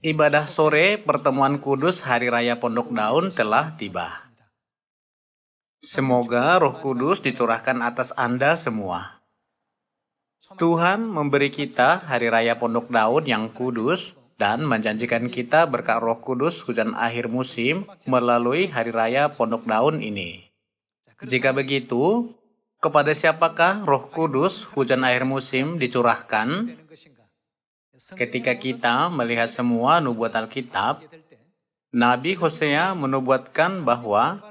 Ibadah sore pertemuan kudus Hari Raya Pondok Daun telah tiba. Semoga Roh Kudus dicurahkan atas Anda semua. Tuhan memberi kita Hari Raya Pondok Daun yang kudus dan menjanjikan kita berkat Roh Kudus hujan akhir musim melalui Hari Raya Pondok Daun ini. Jika begitu, kepada siapakah Roh Kudus hujan akhir musim dicurahkan? Ketika kita melihat semua nubuat Alkitab, Nabi Hosea menubuatkan bahwa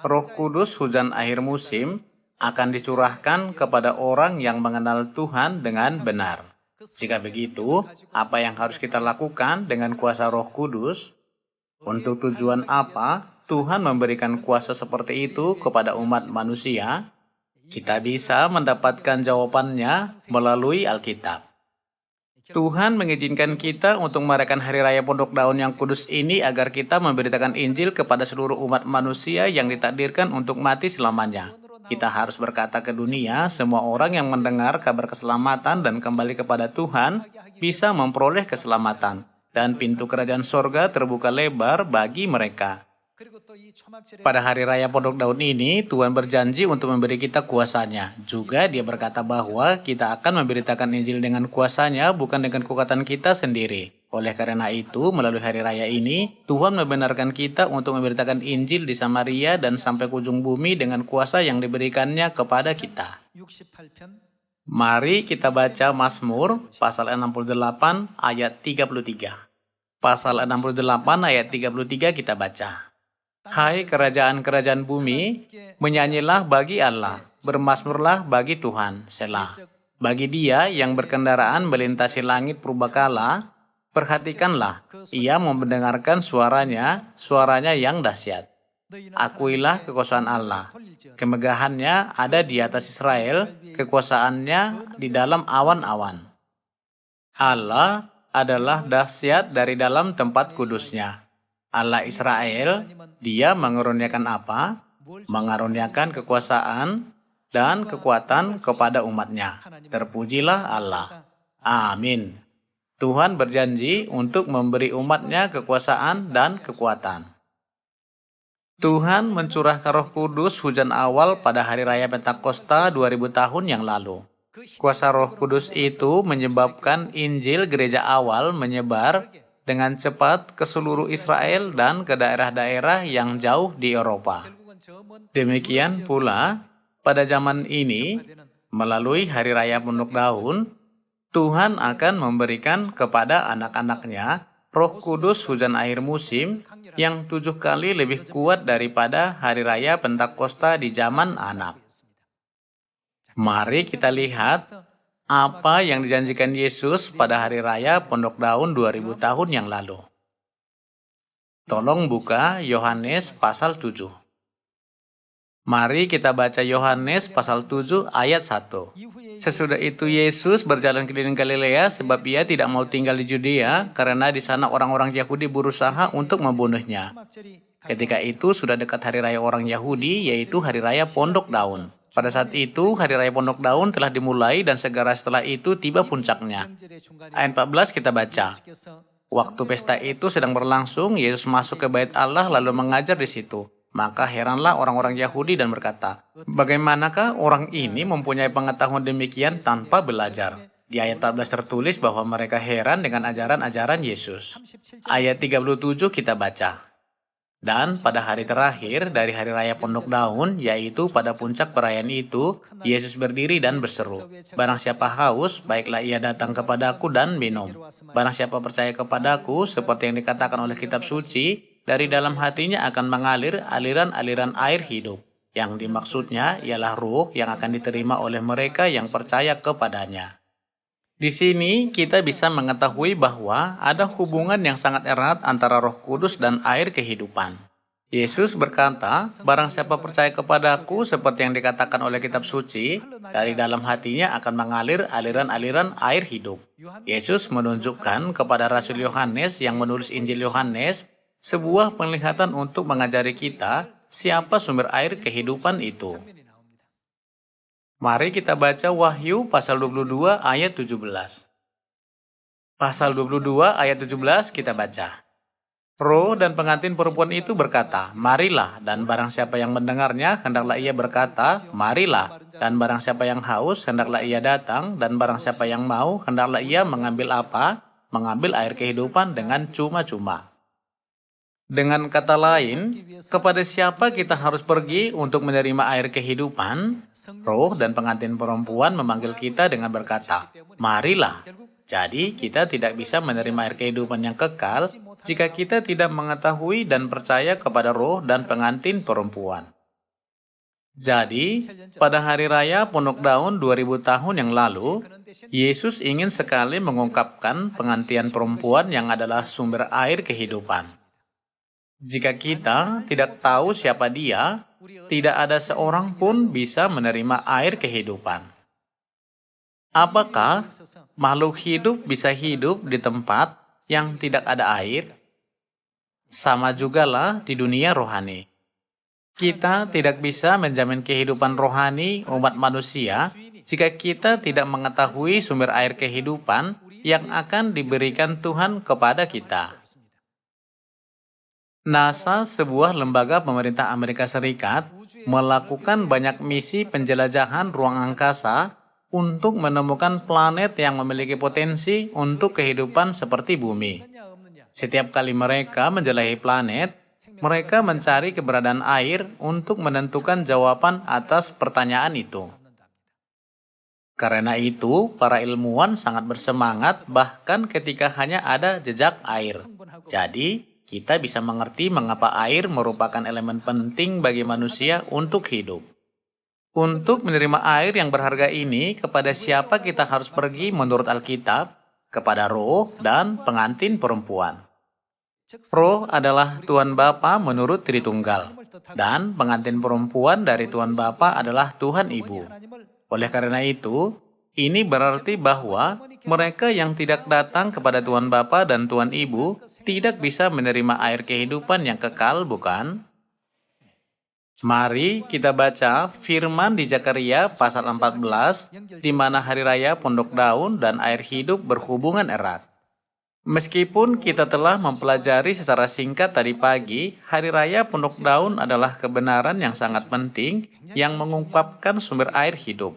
Roh Kudus hujan akhir musim akan dicurahkan kepada orang yang mengenal Tuhan dengan benar. Jika begitu, apa yang harus kita lakukan dengan kuasa Roh Kudus? Untuk tujuan apa Tuhan memberikan kuasa seperti itu kepada umat manusia? Kita bisa mendapatkan jawabannya melalui Alkitab. Tuhan mengizinkan kita untuk merayakan Hari Raya Pondok Daun yang kudus ini agar kita memberitakan Injil kepada seluruh umat manusia yang ditakdirkan untuk mati selamanya. Kita harus berkata ke dunia, semua orang yang mendengar kabar keselamatan dan kembali kepada Tuhan bisa memperoleh keselamatan, dan pintu kerajaan sorga terbuka lebar bagi mereka. Pada Hari Raya Pondok Daun ini, Tuhan berjanji untuk memberi kita kuasanya. Juga Dia berkata bahwa kita akan memberitakan Injil dengan kuasanya, bukan dengan kekuatan kita sendiri. Oleh karena itu, melalui Hari Raya ini, Tuhan membenarkan kita untuk memberitakan Injil di Samaria dan sampai ke ujung bumi dengan kuasa yang diberikannya kepada kita. Mari kita baca Mazmur pasal 68 ayat 33. Pasal 68 ayat 33 kita baca. Hai kerajaan-kerajaan bumi, menyanyilah bagi Allah, bermazmurlah bagi Tuhan, Selah. Bagi Dia yang berkendaraan melintasi langit purbakala, perhatikanlah, Ia mendengarkan suaranya yang dahsyat. Akuilah kekuasaan Allah, kemegahannya ada di atas Israel, kekuasaannya di dalam awan-awan. Allah adalah dahsyat dari dalam tempat kudusnya. Allah Israel, Dia mengaruniakan apa? Mengaruniakan kekuasaan dan kekuatan kepada umatnya. Terpujilah Allah. Amin. Tuhan berjanji untuk memberi umatnya kekuasaan dan kekuatan. Tuhan mencurahkan Roh Kudus hujan awal pada Hari Raya Pentakosta 2000 tahun yang lalu. Kuasa Roh Kudus itu menyebabkan Injil gereja awal menyebar dengan cepat ke seluruh Israel dan ke daerah-daerah yang jauh di Eropa. Demikian pula, pada zaman ini, melalui Hari Raya Pondok Daun, Tuhan akan memberikan kepada anak-anaknya Roh Kudus hujan akhir musim yang 7 kali lebih kuat daripada Hari Raya Pentakosta di zaman Anak. Mari kita lihat apa yang dijanjikan Yesus pada Hari Raya Pondok Daun 2000 tahun yang lalu. Tolong buka Yohanes pasal 7. Mari kita baca Yohanes pasal 7 ayat 1. Sesudah itu Yesus berjalan keliling Galilea sebab Ia tidak mau tinggal di Judea karena di sana orang-orang Yahudi berusaha untuk membunuhnya. Ketika itu sudah dekat Hari Raya orang Yahudi, yaitu Hari Raya Pondok Daun. Pada saat itu, Hari Raya Pondok Daun telah dimulai dan segera setelah itu tiba puncaknya. Ayat 14 kita baca. Waktu pesta itu sedang berlangsung, Yesus masuk ke bait Allah lalu mengajar di situ. Maka heranlah orang-orang Yahudi dan berkata, bagaimanakah orang ini mempunyai pengetahuan demikian tanpa belajar? Di ayat 14 tertulis bahwa mereka heran dengan ajaran-ajaran Yesus. Ayat 37 kita baca. Dan pada hari terakhir dari Hari Raya Pondok Daun, yaitu pada puncak perayaan itu, Yesus berdiri dan berseru, barang siapa haus, baiklah ia datang kepadaku dan minum. Barang siapa percaya kepadaku, seperti yang dikatakan oleh kitab suci, dari dalam hatinya akan mengalir aliran-aliran air hidup. Yang dimaksudnya ialah ruh yang akan diterima oleh mereka yang percaya kepadanya. Di sini kita bisa mengetahui bahwa ada hubungan yang sangat erat antara Roh Kudus dan air kehidupan. Yesus berkata, barang siapa percaya kepadaku seperti yang dikatakan oleh kitab suci, dari dalam hatinya akan mengalir aliran-aliran air hidup. Yesus menunjukkan kepada Rasul Yohanes yang menulis Injil Yohanes sebuah penglihatan untuk mengajari kita siapa sumber air kehidupan itu. Mari kita baca Wahyu pasal 22 ayat 17. Pasal 22 ayat 17 kita baca. Roh dan pengantin perempuan itu berkata, "Marilah," dan barang siapa yang mendengarnya, hendaklah ia berkata, "Marilah." Dan barang siapa yang haus, hendaklah ia datang, dan barang siapa yang mau, hendaklah ia mengambil apa? Mengambil air kehidupan dengan cuma-cuma. Dengan kata lain, kepada siapa kita harus pergi untuk menerima air kehidupan? Roh dan pengantin perempuan memanggil kita dengan berkata, "Marilah." Jadi, kita tidak bisa menerima air kehidupan yang kekal jika kita tidak mengetahui dan percaya kepada roh dan pengantin perempuan. Jadi, pada hari raya Pondok Daun 2000 tahun yang lalu, Yesus ingin sekali mengungkapkan pengantin perempuan yang adalah sumber air kehidupan. Jika kita tidak tahu siapa dia, tidak ada seorang pun bisa menerima air kehidupan. Apakah makhluk hidup bisa hidup di tempat yang tidak ada air? Sama jugalah di dunia rohani. Kita tidak bisa menjamin kehidupan rohani umat manusia jika kita tidak mengetahui sumber air kehidupan yang akan diberikan Tuhan kepada kita. NASA, sebuah lembaga pemerintah Amerika Serikat, melakukan banyak misi penjelajahan ruang angkasa untuk menemukan planet yang memiliki potensi untuk kehidupan seperti bumi. Setiap kali mereka menjelajahi planet, mereka mencari keberadaan air untuk menentukan jawaban atas pertanyaan itu. Karena itu, para ilmuwan sangat bersemangat bahkan ketika hanya ada jejak air. Jadi, kita bisa mengerti mengapa air merupakan elemen penting bagi manusia untuk hidup. Untuk menerima air yang berharga ini, kepada siapa kita harus pergi menurut Alkitab? Kepada roh dan pengantin perempuan. Roh adalah Tuhan Bapa menurut Tritunggal, dan pengantin perempuan dari Tuhan Bapa adalah Tuhan Ibu. Oleh karena itu, ini berarti bahwa mereka yang tidak datang kepada Tuhan Bapa dan Tuhan Ibu tidak bisa menerima air kehidupan yang kekal, bukan? Mari kita baca firman di Zakaria pasal 14, di mana hari raya Pondok Daun dan air hidup berhubungan erat. Meskipun kita telah mempelajari secara singkat tadi pagi, hari raya Pondok Daun adalah kebenaran yang sangat penting yang mengungkapkan sumber air hidup.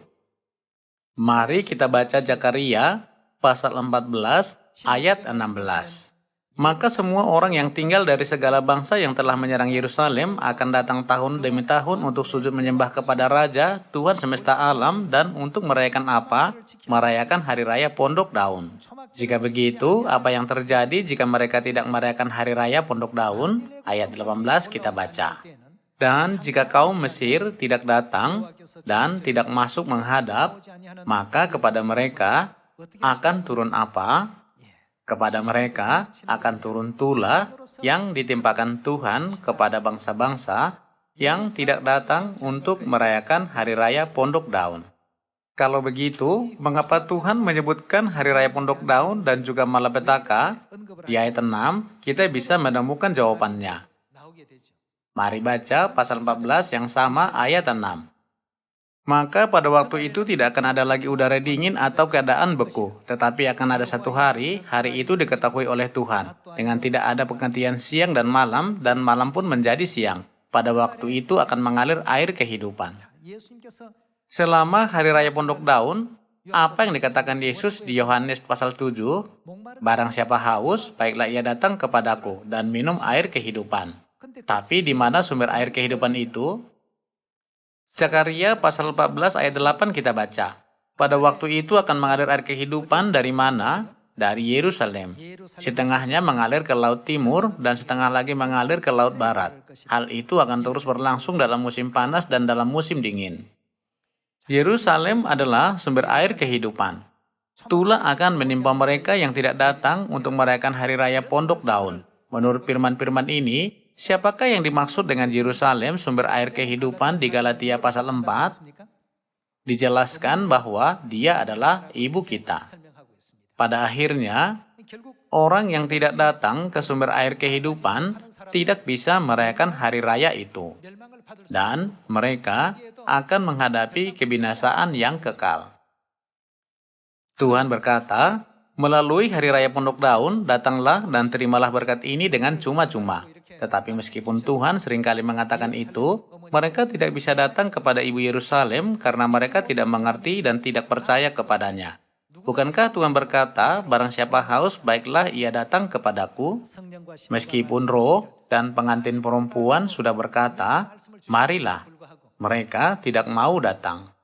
Mari kita baca Zakaria pasal 14 ayat 16. Maka semua orang yang tinggal dari segala bangsa yang telah menyerang Yerusalem akan datang tahun demi tahun untuk sujud menyembah kepada Raja, Tuhan semesta alam, dan untuk merayakan apa? Merayakan hari raya Pondok Daun. Jika begitu, apa yang terjadi jika mereka tidak merayakan hari raya Pondok Daun? Ayat 18 kita baca. Dan jika kaum Mesir tidak datang dan tidak masuk menghadap, maka kepada mereka akan turun apa? Kepada mereka akan turun tula yang ditimpakan Tuhan kepada bangsa-bangsa yang tidak datang untuk merayakan hari raya Pondok Daun. Kalau begitu, mengapa Tuhan menyebutkan hari raya Pondok Daun dan juga Malapetaka? Di ayat 6, kita bisa menemukan jawabannya. Mari baca pasal 14 yang sama ayat 6. Maka pada waktu itu tidak akan ada lagi udara dingin atau keadaan beku, tetapi akan ada satu hari itu diketahui oleh Tuhan, dengan tidak ada pergantian siang dan malam pun menjadi siang. Pada waktu itu akan mengalir air kehidupan. Selama hari raya Pondok Daun, apa yang dikatakan Yesus di Yohanes pasal 7? Barang siapa haus, baiklah ia datang kepadaku dan minum air kehidupan. Tapi di mana sumber air kehidupan itu? Zakaria pasal 14 ayat 8 kita baca. Pada waktu itu akan mengalir air kehidupan dari mana? Dari Yerusalem. Setengahnya mengalir ke laut timur dan setengah lagi mengalir ke laut barat. Hal itu akan terus berlangsung dalam musim panas dan dalam musim dingin. Yerusalem adalah sumber air kehidupan. Tula akan menimpa mereka yang tidak datang untuk merayakan hari raya Pondok Daun. Menurut firman-firman ini, siapakah yang dimaksud dengan Yerusalem sumber air kehidupan di Galatia pasal 4? Dijelaskan bahwa dia adalah ibu kita. Pada akhirnya, orang yang tidak datang ke sumber air kehidupan tidak bisa merayakan hari raya itu. Dan mereka akan menghadapi kebinasaan yang kekal. Tuhan berkata, Melalui Hari Raya Pondok Daun, datanglah dan terimalah berkat ini dengan cuma-cuma. Tetapi meskipun Tuhan seringkali mengatakan itu, mereka tidak bisa datang kepada Ibu Yerusalem karena mereka tidak mengerti dan tidak percaya kepadanya. Bukankah Tuhan berkata, barang siapa haus, baiklah ia datang kepadaku? Meskipun Roh dan pengantin perempuan sudah berkata, marilah, mereka tidak mau datang.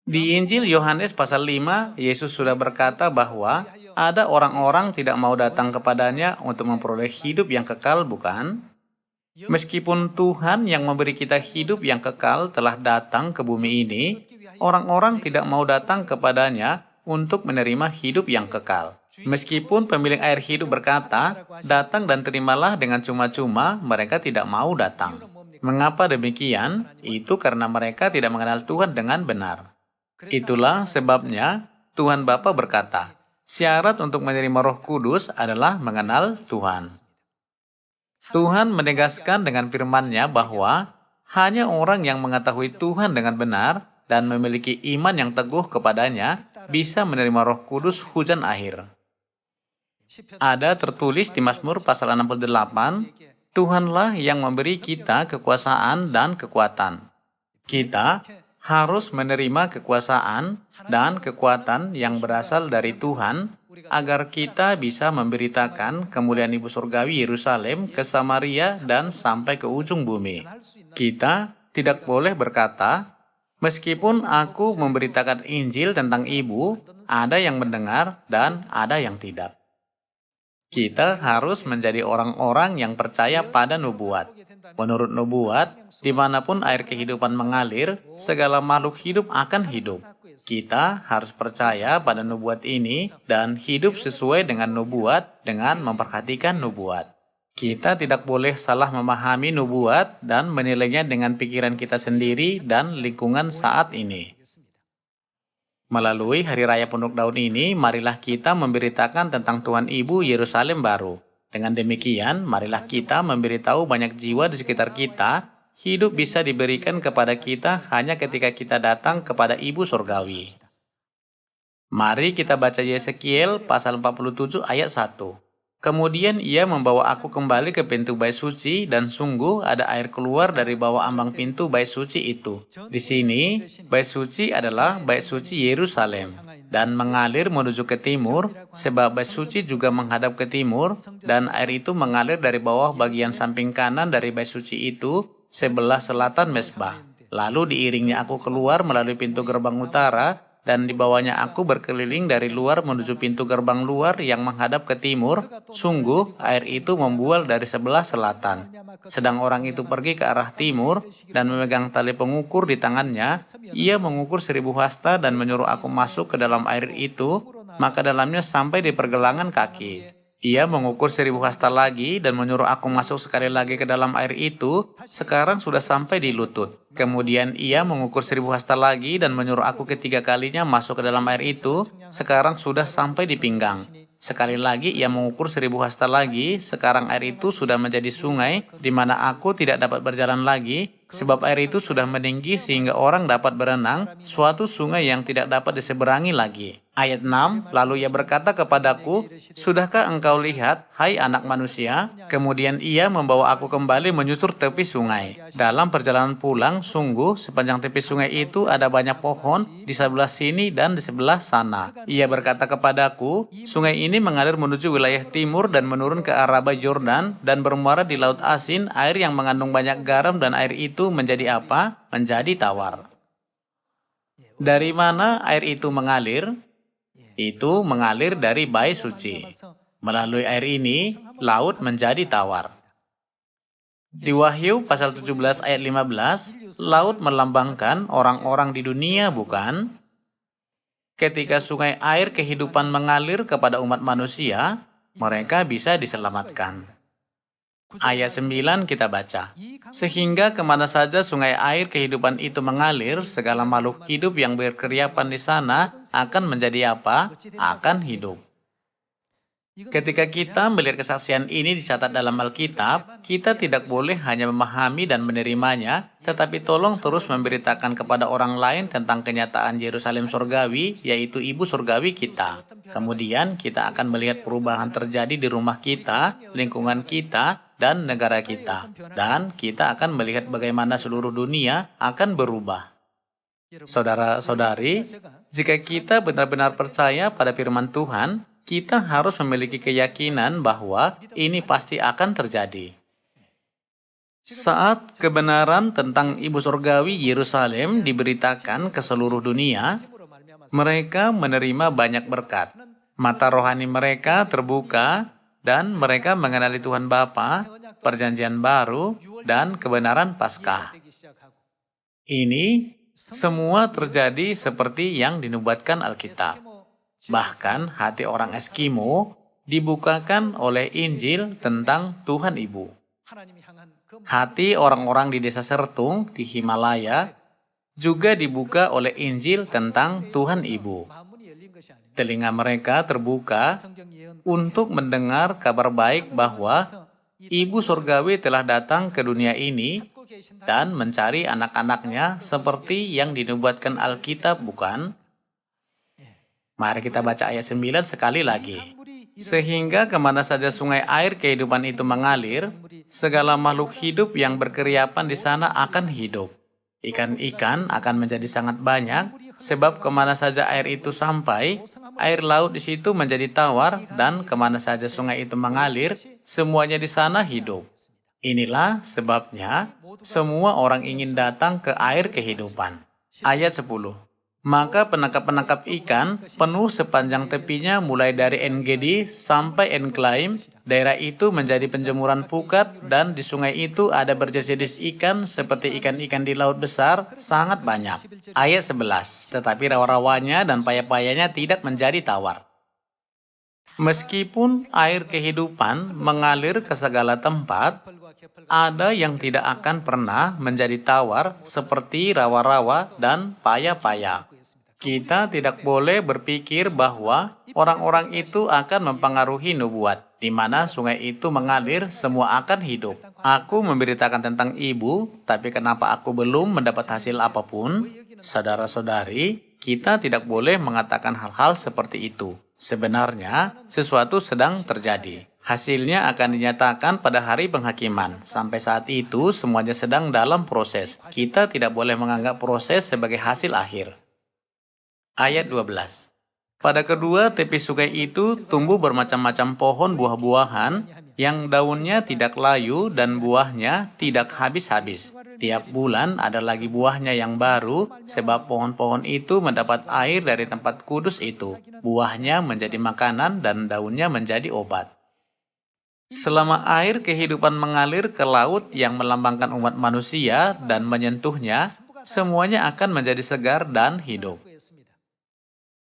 Di Injil Yohanes pasal 5, Yesus sudah berkata bahwa ada orang-orang tidak mau datang kepadanya untuk memperoleh hidup yang kekal, bukan? Meskipun Tuhan yang memberi kita hidup yang kekal telah datang ke bumi ini, orang-orang tidak mau datang kepadanya untuk menerima hidup yang kekal. Meskipun pemilik air hidup berkata, datang dan terimalah dengan cuma-cuma, mereka tidak mau datang. Mengapa demikian? Itu karena mereka tidak mengenal Tuhan dengan benar. Itulah sebabnya Tuhan Bapa berkata, syarat untuk menerima Roh Kudus adalah mengenal Tuhan. Tuhan menegaskan dengan firman-Nya bahwa hanya orang yang mengetahui Tuhan dengan benar dan memiliki iman yang teguh kepadanya bisa menerima Roh Kudus hujan akhir. Ada tertulis di Mazmur pasal 68, Tuhanlah yang memberi kita kekuasaan dan kekuatan. Kita harus menerima kekuasaan dan kekuatan yang berasal dari Tuhan agar kita bisa memberitakan kemuliaan Ibu Surgawi Yerusalem ke Samaria dan sampai ke ujung bumi. Kita tidak boleh berkata, meskipun aku memberitakan Injil tentang Ibu, ada yang mendengar dan ada yang tidak. Kita harus menjadi orang-orang yang percaya pada nubuat. Menurut nubuat, dimanapun air kehidupan mengalir, segala makhluk hidup akan hidup. Kita harus percaya pada nubuat ini dan hidup sesuai dengan nubuat dengan memperhatikan nubuat. Kita tidak boleh salah memahami nubuat dan menilainya dengan pikiran kita sendiri dan lingkungan saat ini. Melalui Hari Raya Pondok Daun ini, marilah kita memberitakan tentang Tuhan Ibu Yerusalem baru. Dengan demikian, marilah kita memberitahu banyak jiwa di sekitar kita, hidup bisa diberikan kepada kita hanya ketika kita datang kepada Ibu Surgawi. Mari kita baca Yeskiel pasal 47 ayat 1. Kemudian ia membawa aku kembali ke pintu bait suci, dan sungguh ada air keluar dari bawah ambang pintu bait suci itu. Di sini, bait suci adalah bait suci Yerusalem, dan mengalir menuju ke timur, sebab bait suci juga menghadap ke timur, dan air itu mengalir dari bawah bagian samping kanan dari bait suci itu, sebelah selatan mezbah. Lalu diiringnya aku keluar melalui pintu gerbang utara, dan di bawahnya aku berkeliling dari luar menuju pintu gerbang luar yang menghadap ke timur. Sungguh, air itu membual dari sebelah selatan. Sedang orang itu pergi ke arah timur dan memegang tali pengukur di tangannya. Ia mengukur 1000 hasta dan menyuruh aku masuk ke dalam air itu, maka dalamnya sampai di pergelangan kaki. Ia mengukur 1000 hasta lagi dan menyuruh aku masuk sekali lagi ke dalam air itu, sekarang sudah sampai di lutut. Kemudian ia mengukur 1000 hasta lagi dan menyuruh aku ketiga kalinya masuk ke dalam air itu, sekarang sudah sampai di pinggang. Sekali lagi ia mengukur 1000 hasta lagi, sekarang air itu sudah menjadi sungai, di mana aku tidak dapat berjalan lagi, sebab air itu sudah meninggi sehingga orang dapat berenang, suatu sungai yang tidak dapat diseberangi lagi. Ayat 6, lalu ia berkata kepadaku, sudahkah engkau lihat, hai anak manusia? Kemudian ia membawa aku kembali menyusur tepi sungai. Dalam perjalanan pulang, sungguh sepanjang tepi sungai itu ada banyak pohon di sebelah sini dan di sebelah sana. Ia berkata kepadaku, sungai ini mengalir menuju wilayah timur dan menurun ke arah Yordan dan bermuara di Laut Asin, air yang mengandung banyak garam, dan air itu menjadi apa? Menjadi tawar. Dari mana air itu mengalir? Itu mengalir dari bait suci. Melalui air ini, laut menjadi tawar. Di Wahyu pasal 17 ayat 15, laut melambangkan orang-orang di dunia, bukan? Ketika sungai air kehidupan mengalir kepada umat manusia, mereka bisa diselamatkan. Ayat 9 kita baca, sehingga kemana saja sungai air kehidupan itu mengalir, segala makhluk hidup yang berkeriapan di sana akan menjadi apa? Akan hidup. Ketika kita melihat kesaksian ini dicatat dalam Alkitab, kita tidak boleh hanya memahami dan menerimanya, tetapi tolong terus memberitakan kepada orang lain tentang kenyataan Yerusalem surgawi, yaitu ibu surgawi kita. Kemudian kita akan melihat perubahan terjadi di rumah kita, lingkungan kita, dan negara kita. Dan kita akan melihat bagaimana seluruh dunia akan berubah. Saudara-saudari, jika kita benar-benar percaya pada firman Tuhan, kita harus memiliki keyakinan bahwa ini pasti akan terjadi. Saat kebenaran tentang Ibu Surgawi Yerusalem diberitakan ke seluruh dunia, mereka menerima banyak berkat. Mata rohani mereka terbuka dan mereka mengenali Tuhan Bapa, Perjanjian Baru, dan kebenaran Paskah. Ini semua terjadi seperti yang dinubuatkan Alkitab. Bahkan hati orang Eskimo dibukakan oleh Injil tentang Tuhan Ibu. Hati orang-orang di desa Sertung di Himalaya juga dibuka oleh Injil tentang Tuhan Ibu. Telinga mereka terbuka untuk mendengar kabar baik bahwa Ibu Surgawi telah datang ke dunia ini dan mencari anak-anaknya seperti yang dinubuatkan Alkitab, bukan? Mari kita baca ayat 9 sekali lagi. Sehingga kemana saja sungai air kehidupan itu mengalir, segala makhluk hidup yang berkeriapan di sana akan hidup. Ikan-ikan akan menjadi sangat banyak, sebab kemana saja air itu sampai, air laut di situ menjadi tawar, dan kemana saja sungai itu mengalir, semuanya di sana hidup. Inilah sebabnya semua orang ingin datang ke air kehidupan. Ayat 10. Maka penangkap-penangkap ikan penuh sepanjang tepinya mulai dari En-Gedi sampai En-Klaim. Daerah itu menjadi penjemuran pukat dan di sungai itu ada berjenis ikan seperti ikan-ikan di laut besar, sangat banyak. Ayat 11. Tetapi rawa-rawanya dan paya-payanya tidak menjadi tawar. Meskipun air kehidupan mengalir ke segala tempat, ada yang tidak akan pernah menjadi tawar seperti rawa-rawa dan paya-paya. Kita tidak boleh berpikir bahwa orang-orang itu akan mempengaruhi nubuat, di mana sungai itu mengalir, semua akan hidup. Aku memberitakan tentang ibu, tapi kenapa aku belum mendapat hasil apapun? Saudara-saudari, kita tidak boleh mengatakan hal-hal seperti itu. Sebenarnya, sesuatu sedang terjadi. Hasilnya akan dinyatakan pada hari penghakiman. Sampai saat itu, semuanya sedang dalam proses. Kita tidak boleh menganggap proses sebagai hasil akhir. Ayat 12. Pada kedua tepi sungai itu tumbuh bermacam-macam pohon buah-buahan yang daunnya tidak layu dan buahnya tidak habis-habis. Tiap bulan ada lagi buahnya yang baru, sebab pohon-pohon itu mendapat air dari tempat kudus itu. Buahnya menjadi makanan dan daunnya menjadi obat. Selama air kehidupan mengalir ke laut yang melambangkan umat manusia dan menyentuhnya, semuanya akan menjadi segar dan hidup.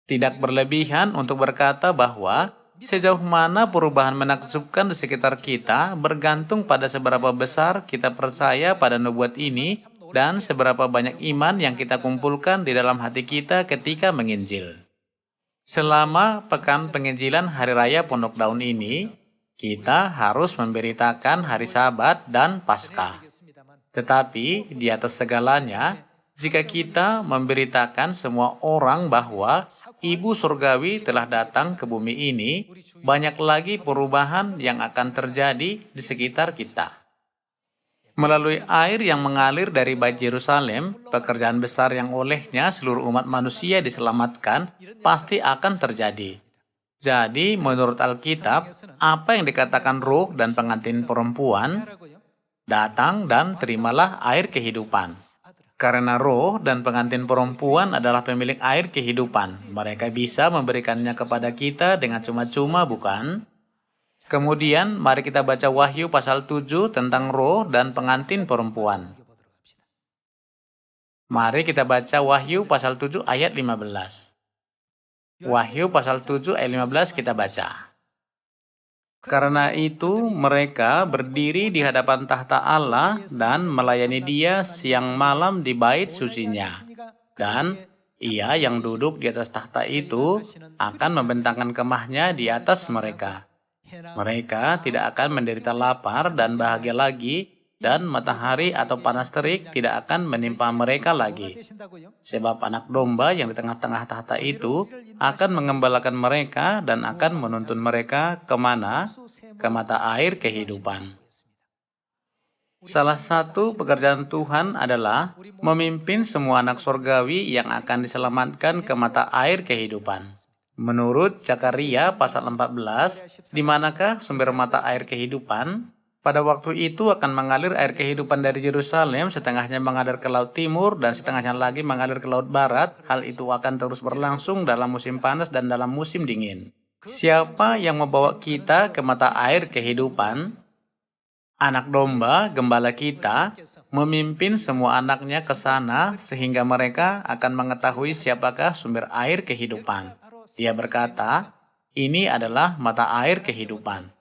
Tidak berlebihan untuk berkata bahwa sejauh mana perubahan menakjubkan di sekitar kita bergantung pada seberapa besar kita percaya pada nubuat ini dan seberapa banyak iman yang kita kumpulkan di dalam hati kita ketika menginjil. Selama pekan penginjilan Hari Raya Pondok Daun ini, kita harus memberitakan hari Sabat dan Paskah. Tetapi di atas segalanya, jika kita memberitakan semua orang bahwa Ibu Surgawi telah datang ke bumi ini, banyak lagi perubahan yang akan terjadi di sekitar kita. Melalui air yang mengalir dari Bait Yerusalem, pekerjaan besar yang olehnya seluruh umat manusia diselamatkan pasti akan terjadi. Jadi, menurut Alkitab, apa yang dikatakan roh dan pengantin perempuan, datang dan terimalah air kehidupan. Karena roh dan pengantin perempuan adalah pemilik air kehidupan, mereka bisa memberikannya kepada kita dengan cuma-cuma, bukan? Kemudian, mari kita baca Wahyu pasal 7 tentang roh dan pengantin perempuan. Mari kita baca Wahyu pasal 7 ayat 15. Wahyu pasal 7 ayat 15 kita baca. Karena itu mereka berdiri di hadapan tahta Allah dan melayani Dia siang malam di bait sucinya. Dan Ia yang duduk di atas tahta itu akan membentangkan kemahnya di atas mereka. Mereka tidak akan menderita lapar dan bahagia lagi, dan matahari atau panas terik tidak akan menimpa mereka lagi. Sebab anak domba yang di tengah-tengah tahta itu akan mengembalakan mereka dan akan menuntun mereka kemana? Ke mata air kehidupan. Salah satu pekerjaan Tuhan adalah memimpin semua anak sorgawi yang akan diselamatkan ke mata air kehidupan. Menurut Zakaria pasal 14, di manakah sumber mata air kehidupan? Pada waktu itu akan mengalir air kehidupan dari Yerusalem, setengahnya mengalir ke Laut Timur dan setengahnya lagi mengalir ke Laut Barat. Hal itu akan terus berlangsung dalam musim panas dan dalam musim dingin. Siapa yang membawa kita ke mata air kehidupan? Anak domba, gembala kita, memimpin semua anaknya ke sana sehingga mereka akan mengetahui siapakah sumber air kehidupan. Dia berkata, "Ini adalah mata air kehidupan."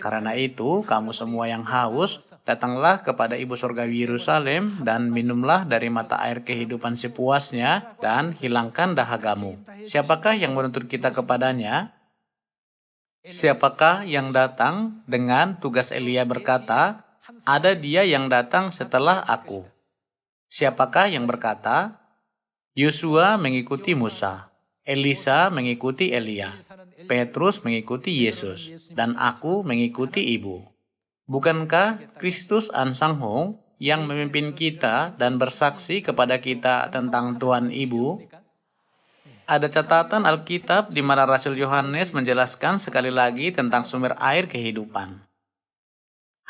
Karena itu, kamu semua yang haus, datanglah kepada Ibu Surgawi Yerusalem dan minumlah dari mata air kehidupan sepuasnya dan hilangkan dahagamu. Siapakah yang menuntut kita kepadanya? Siapakah yang datang dengan tugas Elia berkata, "Ada dia yang datang setelah aku." Siapakah yang berkata, "Yosua mengikuti Musa, Elisa mengikuti Elia, Petrus mengikuti Yesus, dan aku mengikuti Ibu." Bukankah Kristus Ansang Hong yang memimpin kita dan bersaksi kepada kita tentang Tuhan Ibu? Ada catatan Alkitab di mana Rasul Yohanes menjelaskan sekali lagi tentang sumber air kehidupan.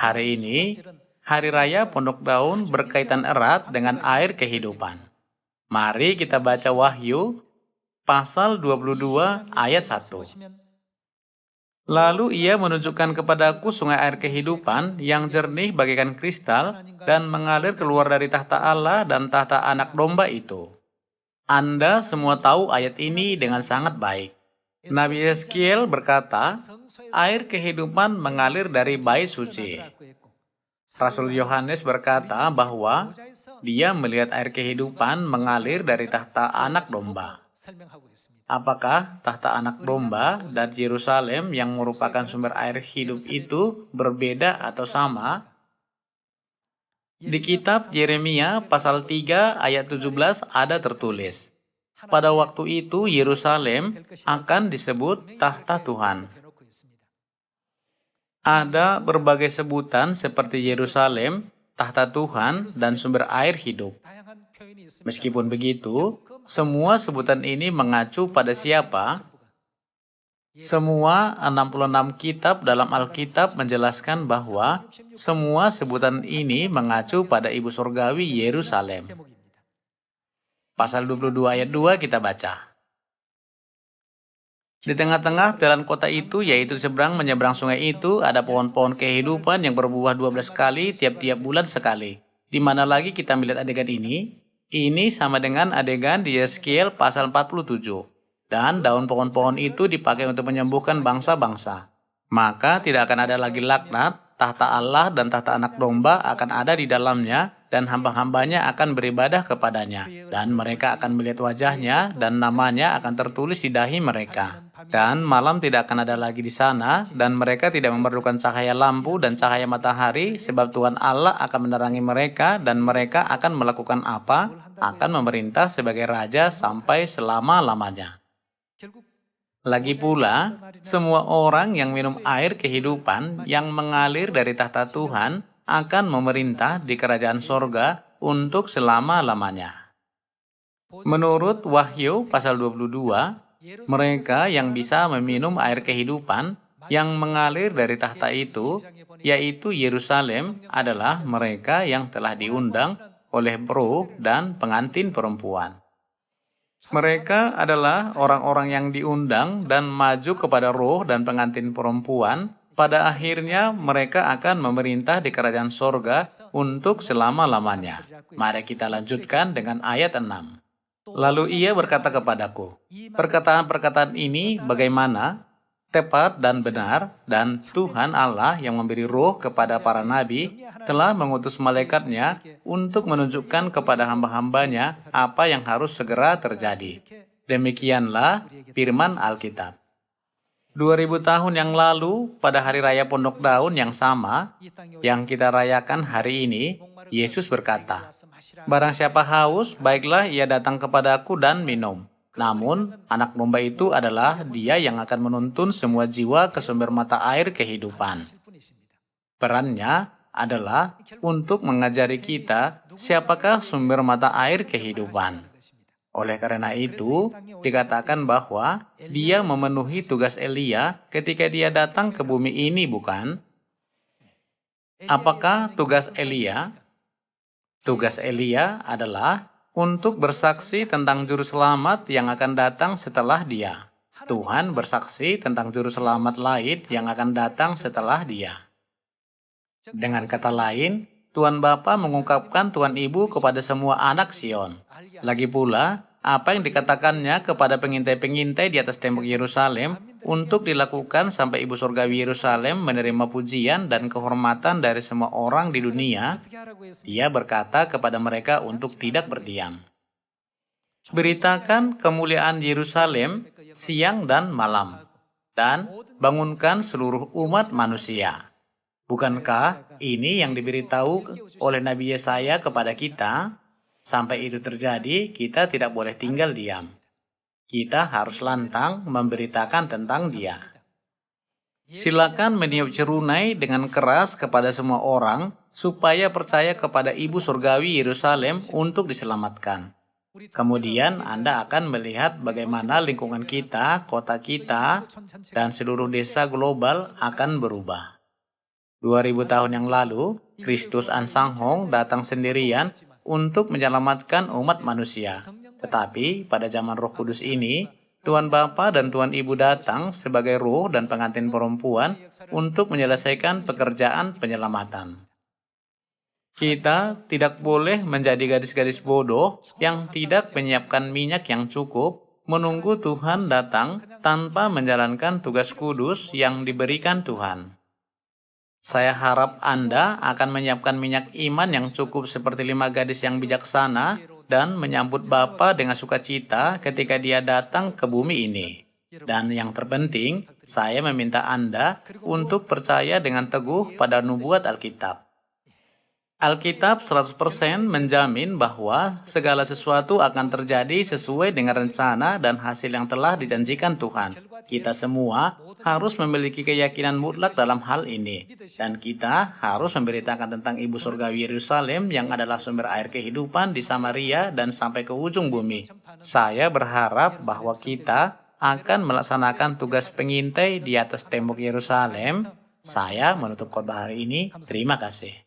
Hari ini, Hari Raya Pondok Daun berkaitan erat dengan air kehidupan. Mari kita baca Wahyu pasal 22 ayat 1. Lalu ia menunjukkan kepadaku sungai air kehidupan yang jernih bagaikan kristal dan mengalir keluar dari tahta Allah dan tahta anak domba itu. Anda semua tahu ayat ini dengan sangat baik. Nabi Yeskiel berkata, air kehidupan mengalir dari bait suci. Rasul Yohanes berkata bahwa dia melihat air kehidupan mengalir dari tahta anak domba. Apakah tahta anak domba dan Yerusalem yang merupakan sumber air hidup itu berbeda atau sama? Di kitab Yeremia pasal 3 ayat 17 ada tertulis, pada waktu itu Yerusalem akan disebut tahta Tuhan. Ada berbagai sebutan seperti Yerusalem, tahta Tuhan, dan sumber air hidup. Meskipun begitu, semua sebutan ini mengacu pada siapa? Semua 66 kitab dalam Alkitab menjelaskan bahwa semua sebutan ini mengacu pada Ibu Surgawi Yerusalem. Pasal 22 ayat 2 kita baca. Di tengah-tengah jalan kota itu, yaitu seberang menyeberang sungai itu, ada pohon-pohon kehidupan yang berbuah 12 kali tiap-tiap bulan sekali. Di mana lagi kita melihat adegan ini? Ini sama dengan adegan di Yeskiel pasal 47. Dan daun pohon-pohon itu dipakai untuk menyembuhkan bangsa-bangsa. Maka tidak akan ada lagi laknat, tahta Allah dan tahta anak domba akan ada di dalamnya, dan hamba-hambanya akan beribadah kepadanya. Dan mereka akan melihat wajahnya, dan namanya akan tertulis di dahi mereka. Dan malam tidak akan ada lagi di sana, dan mereka tidak memerlukan cahaya lampu dan cahaya matahari, sebab Tuhan Allah akan menerangi mereka, dan mereka akan melakukan apa? Akan memerintah sebagai raja sampai selama-lamanya. Lagi pula, semua orang yang minum air kehidupan yang mengalir dari tahta Tuhan akan memerintah di kerajaan sorga untuk selama-lamanya. Menurut Wahyu pasal 22, mereka yang bisa meminum air kehidupan yang mengalir dari tahta itu, yaitu Yerusalem, adalah mereka yang telah diundang oleh Roh dan pengantin perempuan. Mereka adalah orang-orang yang diundang dan maju kepada Roh dan pengantin perempuan. Pada akhirnya mereka akan memerintah di kerajaan sorga untuk selama-lamanya. Mari kita lanjutkan dengan ayat 6. Lalu ia berkata kepadaku, perkataan-perkataan ini bagaimana? Tepat dan benar, dan Tuhan Allah yang memberi roh kepada para nabi telah mengutus malaikatnya untuk menunjukkan kepada hamba-hambanya apa yang harus segera terjadi. Demikianlah firman Alkitab. 2000 tahun yang lalu, pada hari raya Pondok Daun yang sama, yang kita rayakan hari ini, Yesus berkata, "Barang siapa haus, baiklah ia datang kepadaku dan minum. Namun, anak domba itu adalah dia yang akan menuntun semua jiwa ke sumber mata air kehidupan." Perannya adalah untuk mengajari kita siapakah sumber mata air kehidupan. Oleh karena itu, dikatakan bahwa dia memenuhi tugas Elia ketika dia datang ke bumi ini, bukan? Apakah tugas Elia? Tugas Elia adalah untuk bersaksi tentang juru selamat yang akan datang setelah dia. Tuhan bersaksi tentang juru selamat lain yang akan datang setelah dia. Dengan kata lain, Tuhan Bapa mengungkapkan Tuhan Ibu kepada semua anak Sion. Lagi pula, apa yang dikatakannya kepada pengintai-pengintai di atas tembok Yerusalem untuk dilakukan sampai Ibu Surgawi Yerusalem menerima pujian dan kehormatan dari semua orang di dunia, dia berkata kepada mereka untuk tidak berdiam. Beritakan kemuliaan Yerusalem siang dan malam, dan bangunkan seluruh umat manusia. Bukankah ini yang diberitahu oleh Nabi Yesaya kepada kita? Sampai itu terjadi, kita tidak boleh tinggal diam. Kita harus lantang memberitakan tentang Dia. Silakan meniup cerunai dengan keras kepada semua orang supaya percaya kepada Ibu Surgawi Yerusalem untuk diselamatkan. Kemudian Anda akan melihat bagaimana lingkungan kita, kota kita, dan seluruh desa global akan berubah. 2000 tahun yang lalu, Kristus Ansanghong datang sendirian untuk menyelamatkan umat manusia. Tetapi pada zaman Roh Kudus ini, Tuhan Bapa dan Tuhan Ibu datang sebagai roh dan pengantin perempuan untuk menyelesaikan pekerjaan penyelamatan. Kita tidak boleh menjadi gadis-gadis bodoh yang tidak menyiapkan minyak yang cukup, menunggu Tuhan datang tanpa menjalankan tugas kudus yang diberikan Tuhan. Saya harap Anda akan menyiapkan minyak iman yang cukup seperti 5 gadis yang bijaksana dan menyambut Bapa dengan sukacita ketika Dia datang ke bumi ini. Dan yang terpenting, saya meminta Anda untuk percaya dengan teguh pada nubuat Alkitab. Alkitab 100% menjamin bahwa segala sesuatu akan terjadi sesuai dengan rencana dan hasil yang telah dijanjikan Tuhan. Kita semua harus memiliki keyakinan mutlak dalam hal ini. Dan kita harus memberitakan tentang Ibu Surgawi Yerusalem yang adalah sumber air kehidupan di Samaria dan sampai ke ujung bumi. Saya berharap bahwa kita akan melaksanakan tugas pengintai di atas tembok Yerusalem. Saya menutup khotbah hari ini. Terima kasih.